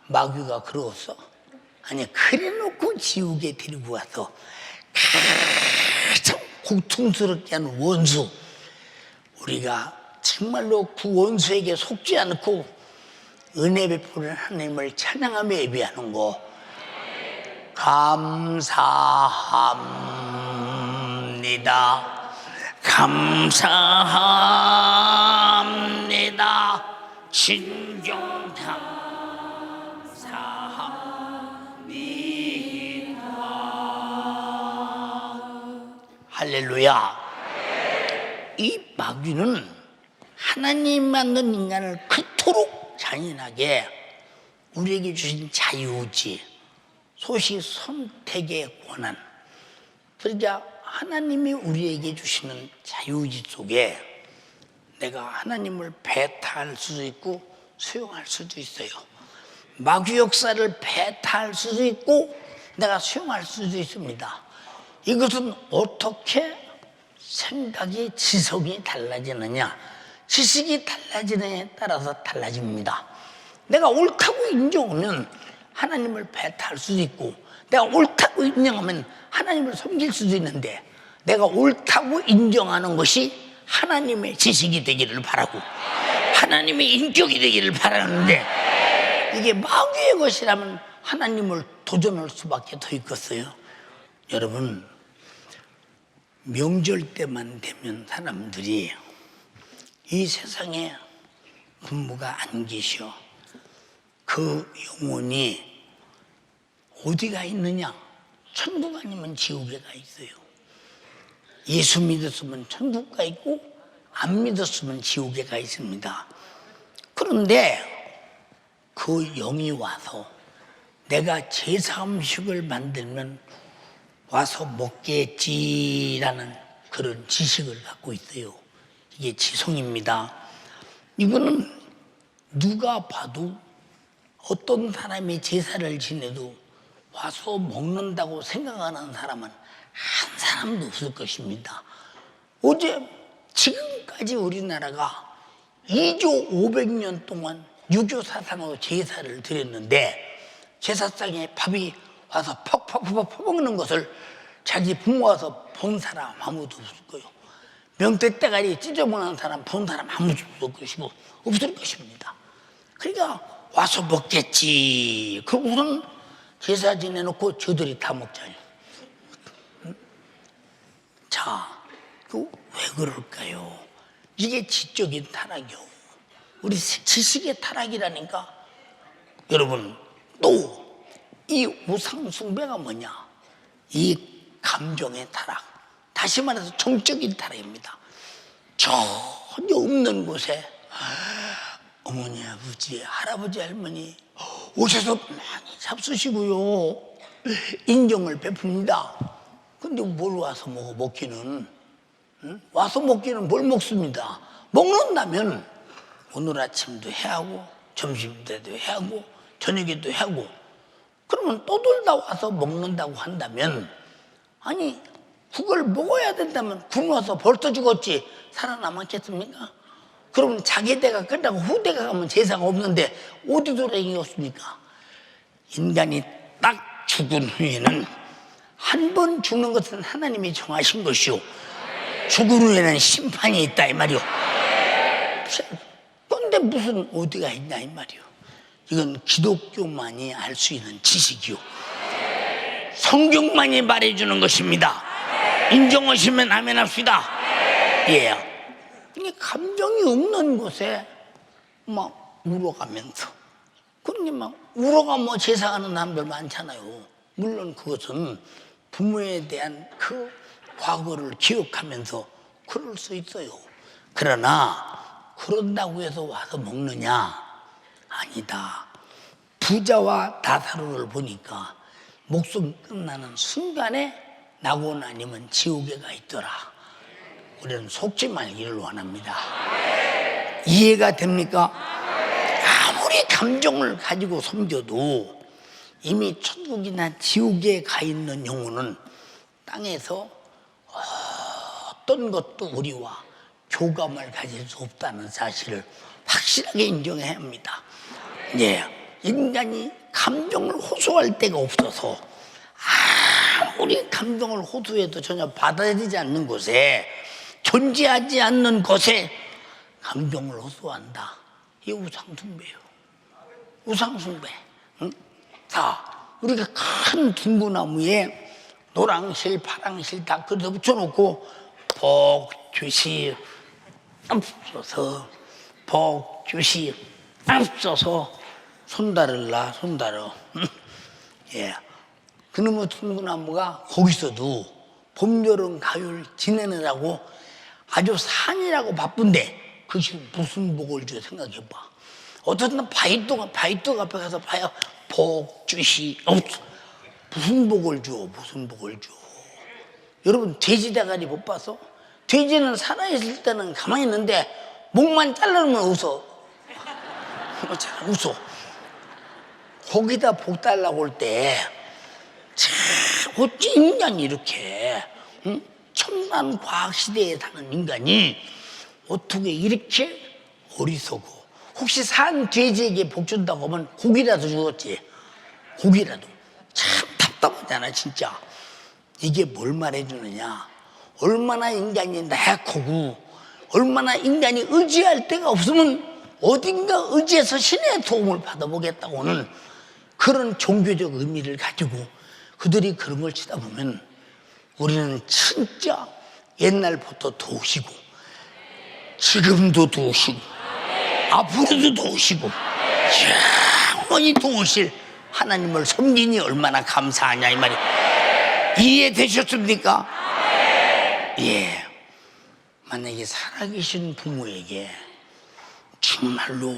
마귀가 그러겠어? 아니 그래놓고 지옥에 데리고 와서 가장 고통스럽게 하는 원수 우리가 정말로 그 원수에게 속지 않고 은혜 베푸는 하나님을 찬양하며 예배하는 거 감사합니다. 감사합니다. 진정합니다. 할렐루야. 이 마귀는 하나님 만든 인간을 그토록 잔인하게 우리에게 주신 자유의지, 소위 선택의 권한, 그러자 하나님이 우리에게 주시는 자유의지 속에 내가 하나님을 배타할 수도 있고 수용할 수도 있어요. 마귀 역사를 배타할 수도 있고 내가 수용할 수도 있습니다. 이것은 어떻게 생각이 지성이 달라지느냐, 지식이 달라지느냐에 따라서 달라집니다. 내가 옳다고 인정하면 하나님을 배타할 수도 있고, 내가 옳다고 인정하면 하나님을 섬길 수도 있는데, 내가 옳다고 인정하는 것이 하나님의 지식이 되기를 바라고 하나님의 인격이 되기를 바라는데, 이게 마귀의 것이라면 하나님을 도전할 수밖에 더 있겠어요. 여러분, 명절 때만 되면 사람들이 이 세상에 부모가 안 계셔. 그 영혼이 어디가 있느냐? 천국 아니면 지옥에 가 있어요. 예수 믿었으면 천국 가 있고 안 믿었으면 지옥에 가 있습니다. 그런데 그 영이 와서 내가 제사 음식을 만들면 와서 먹겠지라는 그런 지식을 갖고 있어요. 이게 지성입니다. 이거는 누가 봐도 어떤 사람이 제사를 지내도 와서 먹는다고 생각하는 사람은 한 사람도 없을 것입니다. 어제 지금까지 우리나라가 2조 500년 동안 유교 사상으로 제사를 드렸는데, 제사상에 밥이 와서 퍽퍽퍽 퍼먹는 것을 자기 부모 와서 본 사람 아무도 없을 거예요. 명태 대가리 찢어먹는 사람 본 사람 아무도 없을 것입니다. 그러니까 와서 먹겠지. 그러고선 제사 지내놓고 저들이 다 먹잖아요. 자, 왜 그럴까요? 이게 지적인 타락이요. 우리 지식의 타락이라니까. 여러분, 또 이 우상숭배가 뭐냐? 이 감정의 타락, 다시 말해서 정적인 타락입니다. 전혀 없는 곳에 어머니, 아버지, 할아버지, 할머니 오셔서 많이 잡수시고요, 인정을 베풉니다. 근데 뭘 와서 먹어? 먹기는 와서 먹기는 뭘 먹습니다. 먹는다면 오늘 아침도 해야 하고 점심 때도 해야 하고 저녁에도 해야 하고, 그러면 떠돌다 와서 먹는다고 한다면, 아니 그걸 먹어야 된다면 굶어서 벌써 죽었지 살아남았겠습니까? 그러면 자기 대가 끝나고 후대가 가면 제사가 없는데 어디 도랭이었습니까? 인간이 딱 죽은 후에는, 한 번 죽는 것은 하나님이 정하신 것이요, 죽은 후에는 심판이 있다 이 말이요. 그런데 무슨 어디가 있냐 이 말이요. 이건 기독교만이 알 수 있는 지식이요, 성경만이 말해주는 것입니다. 인정하시면 아멘 합시다. 예. 감정이 없는 곳에 막 울어가면서, 그런 게 막 울어가며 제사하는 사람들 많잖아요. 물론 그것은 부모에 대한 그 과거를 기억하면서 그럴 수 있어요. 그러나 그런다고 해서 와서 먹느냐? 아니다. 부자와 나사로를 보니까 목숨 끝나는 순간에 나고 나니면 지옥에 가 있더라. 우리는 속지 말기를 원합니다. 이해가 됩니까? 아무리 감정을 가지고 섬겨도 이미 천국이나 지옥에 가 있는 영혼은 땅에서 어떤 것도 우리와 교감을 가질 수 없다는 사실을 확실하게 인정해야 합니다. 예, 인간이 감정을 호소할 데가 없어서 아무리 감정을 호소해도 전혀 받아들이지 않는 곳에, 존재하지 않는 것에 감정을 호소한다. 이게 우상숭배예요. 우상숭배. 응? 자, 우리가 큰 등구나무에 노랑실, 파랑실 다 그려서 붙여놓고 복주시 앞서서, 복주시 앞서서 손달을라 손달어. 예, 그놈의 등구나무가 거기서도 봄, 여름, 가을 지내느라고 아주 산이라고 바쁜데 그것이 무슨 복을 줘 생각해봐. 어떤 바위돌 앞에 가서 봐야 복 주시 무슨 복을 줘, 무슨 복을 줘. 여러분 돼지 대가리 못 봐서? 돼지는 살아있을 때는 가만히 있는데 목만 잘라놓으면 웃어. 잘 웃어. 거기다 복 달라고 올 때 참 어찌 인간이 이렇게 첨단 과학 시대에 사는 인간이 어떻게 이렇게 어리석어. 혹시 산 돼지에게 복 준다고 하면 고기라도 주었지. 고기라도. 참 답답하잖아 진짜. 이게 뭘 말해주느냐, 얼마나 인간이 나약하고 얼마나 인간이 의지할 데가 없으면 어딘가 의지해서 신의 도움을 받아보겠다고는 그런 종교적 의미를 가지고 그들이 그런 걸 치다 보면 우리는 진짜 옛날부터 도우시고 지금도 도우시고 앞으로도 도우시고 영원히 도우실 하나님을 섬기니 얼마나 감사하냐 이 말이. 이해되셨습니까? 예. 만약에 살아계신 부모에게 정말로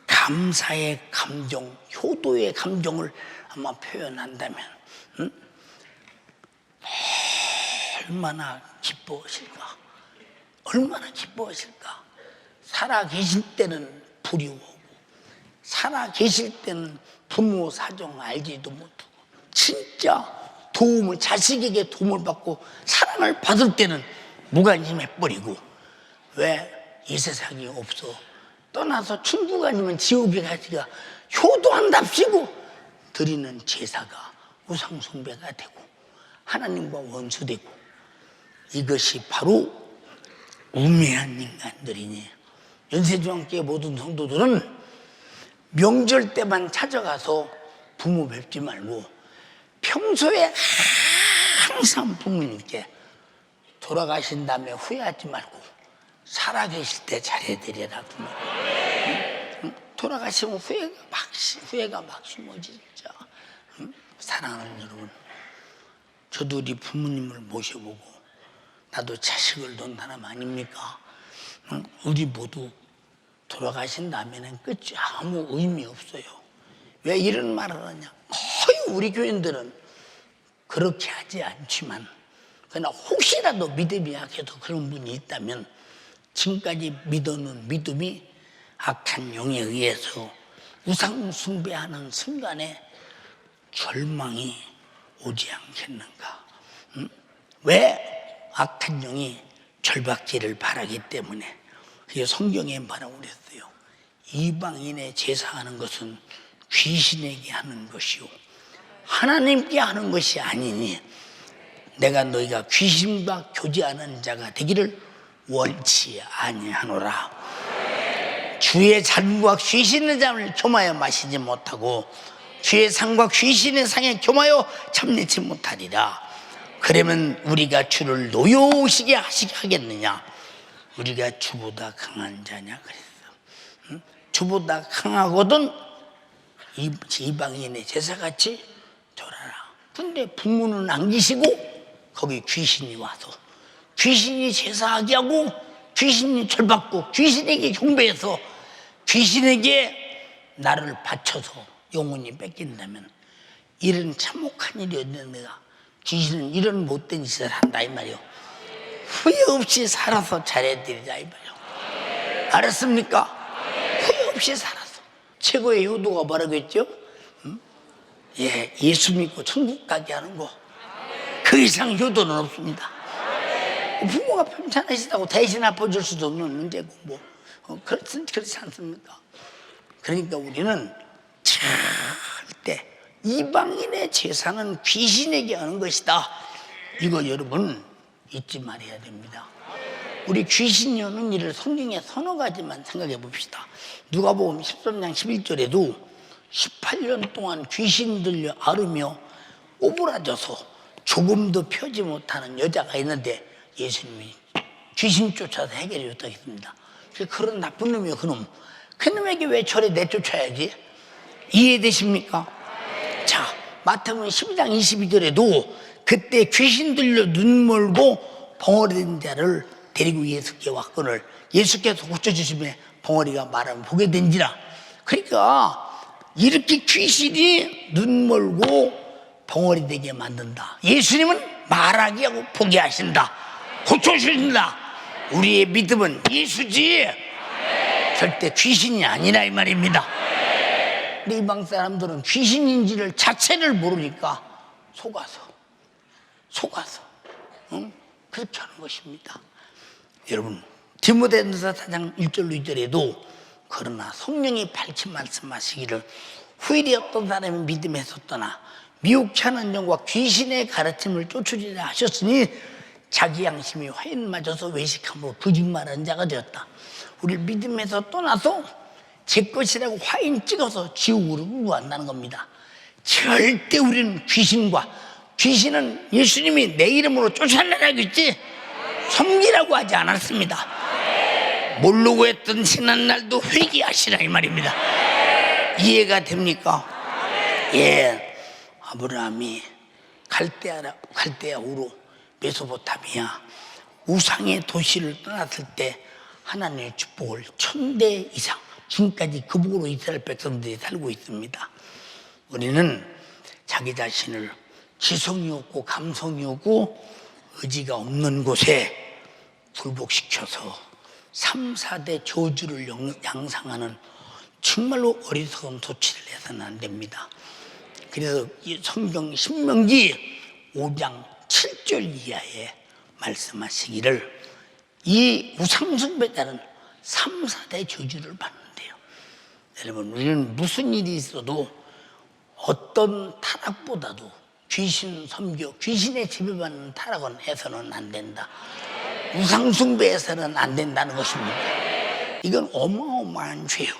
감사의 감정, 효도의 감정을 아마 표현한다면 얼마나 기뻐하실까? 얼마나 기뻐하실까? 살아계실 때는 부러워하고 살아계실 때는 부모 사정 알지도 못하고 진짜 도움을, 자식에게 도움을 받고 사랑을 받을 때는 무관심해버리고 왜 이 세상이 없어 떠나서 천국 아니면 지옥에 가지가 효도한답시고 드리는 제사가 우상숭배가 되고 하나님과 원수되고 이것이 바로 우매한 인간들이니 연세중앙교회 모든 성도들은 명절 때만 찾아가서 부모 뵙지 말고 평소에 항상 부모님께 돌아가신 다음에 후회하지 말고 살아계실 때 잘해드려라 부모. 돌아가시면 후회가 막 심어지 진짜. 사랑하는 여러분, 저도 우리 부모님을 모셔보고 나도 자식을 둔 사람 아닙니까? 우리 모두 돌아가신 다음에는 끝이 아무 의미 없어요. 왜 이런 말을 하냐? 거의 우리 교인들은 그렇게 하지 않지만 그러나 혹시라도 믿음이 약해서 그런 분이 있다면 지금까지 믿어놓은 믿음이 악한 영에 의해서 우상 숭배하는 순간에 절망이 오지 않겠는가? 왜? 악한 영이 절박지를 바라기 때문에. 그게 성경에 말하고 그랬어요. 이방인의 제사하는 것은 귀신에게 하는 것이요 하나님께 하는 것이 아니니 내가 너희가 귀신과 교제하는 자가 되기를 원치 아니하노라. 주의 잔과 귀신의 잔을 겸하여 마시지 못하고 주의 상과 귀신의 상에 겸하여 참내지 못하리라. 그러면 우리가 주를 노여우시게 하겠느냐? 우리가 주보다 강한 자냐 그랬어. 주보다 강하거든 이방인의 제사같이 돌아라. 근데 부모는 안 계시고 거기 귀신이 와서 귀신이 제사하게 하고 귀신이 절받고 귀신에게 경배해서 귀신에게 나를 바쳐서 영혼이 뺏긴다면 이런 참혹한 일이 없는데가 귀신은 이런 못된 짓을 한다 이 말이요. 후회 없이 살아서 잘해드리자 이 말이요. 알았습니까? 후회 없이 살아서 최고의 효도가 뭐라겠죠? 예, 예수 믿고 천국 가게 하는 거. 그 이상 효도는 없습니다. 부모가 편찮으시다고 대신 아파줄 수도 없는 문제고 뭐 그렇지 않습니까? 그러니까 우리는 절대 이방인의 제사는 귀신에게 하는 것이다. 이거 여러분 잊지 말아야 됩니다. 우리 귀신이 하는 일을 성경에 서너 가지만 생각해 봅시다. 누가복음 13장 11절에도 18년 동안 귀신 들려 앓으며 오그라져서 조금도 펴지 못하는 여자가 있는데 예수님이 귀신 쫓아서 해결해 줬다고 했습니다. 그런 나쁜 놈이요 그놈. 그놈에게 왜 저래 내쫓아야지? 이해되십니까? 자, 마태복음 12장 22절에도 그때 귀신 들려 눈 멀고 벙어리 된 자를 데리고 예수께 왔거늘 예수께서 고쳐주시며 벙어리가 말하면 보게 된지라. 그러니까 이렇게 귀신이 눈 멀고 벙어리 되게 만든다. 예수님은 말하게 하고 보게 하신다. 고쳐주신다. 우리의 믿음은 예수지 절대 귀신이 아니라 이 말입니다. 근데 이방 사람들은 귀신인지를 자체를 모르니까 속아서 응? 그렇게 하는 것입니다. 여러분 디모데전서 4장 1절로 2절에도 그러나 성령이 밝히 말씀하시기를 후일에 어떤 사람이 믿음에서 떠나 미혹치 않은 영과 귀신의 가르침을 쫓으리라 하셨으니 자기 양심이 화인 맞아서 외식함으로 거짓말하는 자가 되었다. 우리 믿음에서 떠나서 제 것이라고 화인 찍어서 지옥으로 구한다는 겁니다. 절대 우리는 귀신은 예수님이 내 이름으로 쫓아내라고 했지 섬기라고 하지 않았습니다. 모르고 했던 지난날도 회개하시라 이 말입니다. 이해가 됩니까? 예, 아브라함이 갈대아우로 메소포타미아 우상의 도시를 떠났을 때 하나님의 축복을 1000대 이상 지금까지 그 복으로 이스라엘 백성들이 살고 있습니다. 우리는 자기 자신을 지성이 없고 감성이 없고 의지가 없는 곳에 굴복시켜서 3, 4대 저주를 양상하는 정말로 어리석은 도치를 해서는 안 됩니다. 그래서 이 성경 신명기 5장 7절 이하에 말씀하시기를 이 우상숭배자는 3, 4대 저주를 받는데요. 여러분 우리는 무슨 일이 있어도 어떤 타락보다도 귀신 섬겨 귀신의 지배받는 타락은 해서는 안 된다. 우상숭배해서는 안 된다는 것입니다. 이건 어마어마한 죄요.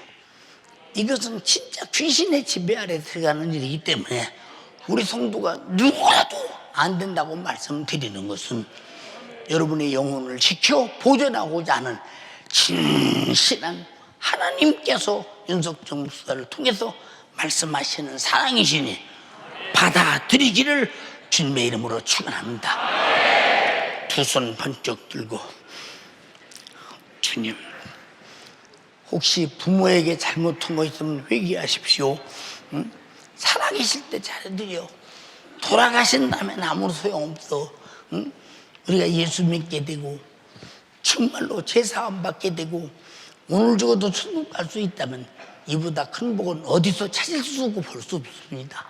이것은 진짜 귀신의 지배 아래 들어가는 일이기 때문에 우리 성도가 누구라도 안 된다고 말씀드리는 것은 여러분의 영혼을 지켜 보존하고자 하는 진실한 하나님께서 윤석정 목사를 통해서 말씀하시는 사랑이시니 받아들이기를 주님의 이름으로 축원합니다. 두 손 번쩍 들고 주님 혹시 부모에게 잘못한 거 있으면 회개하십시오. 응? 살아계실 때 잘해드려. 돌아가신 다음엔 아무 소용없어. 응? 우리가 예수 믿게 되고 정말로 제사함 받게 되고 오늘 죽어도 천국 갈 수 있다면 이보다 큰 복은 어디서 찾을 수 없고 볼 수 없습니다.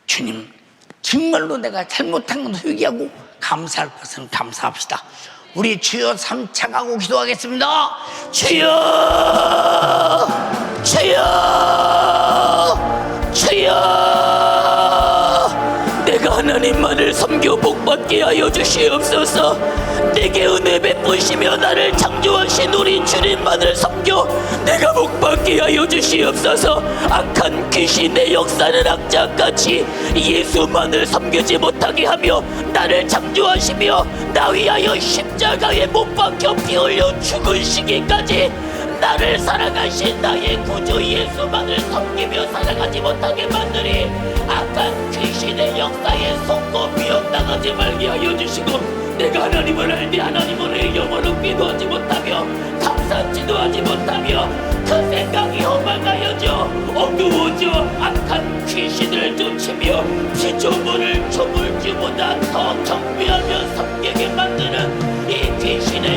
주님 정말로 내가 잘못한 건 회개하고 감사할 것은 감사합시다. 우리 주여 삼창하고 기도하겠습니다. 주여 주여 주여 내가 하나님만을 섬겨 복받게 하여 주시옵소서. 내게 은혜 베푸시며 나를 창조하신 우리 주님만을 섬겨 내가 복받게 하여 주시옵소서. 악한 귀신의 역사는 악자같이 예수만을 섬기지 못하게 하며 나를 창조하시며 나 위하여 십자가에 못 박혀 피 흘려 죽은 시기까지 나를 사랑하신 나의 구주 예수만을 섬기며 살아가지 못하게 만드니 악한 귀신의 역사에 속고 미혹당하지 말게 하여 주시고 내가 하나님을 알되 하나님을 영원히 기도하지 못하며 감사치도 하지 못하며 그 생각이 허망하여져 어두워져 악한 귀신을 쫓으며 피조물을 조물주보다 더 경배하며 섬기게 만드는 이 귀신의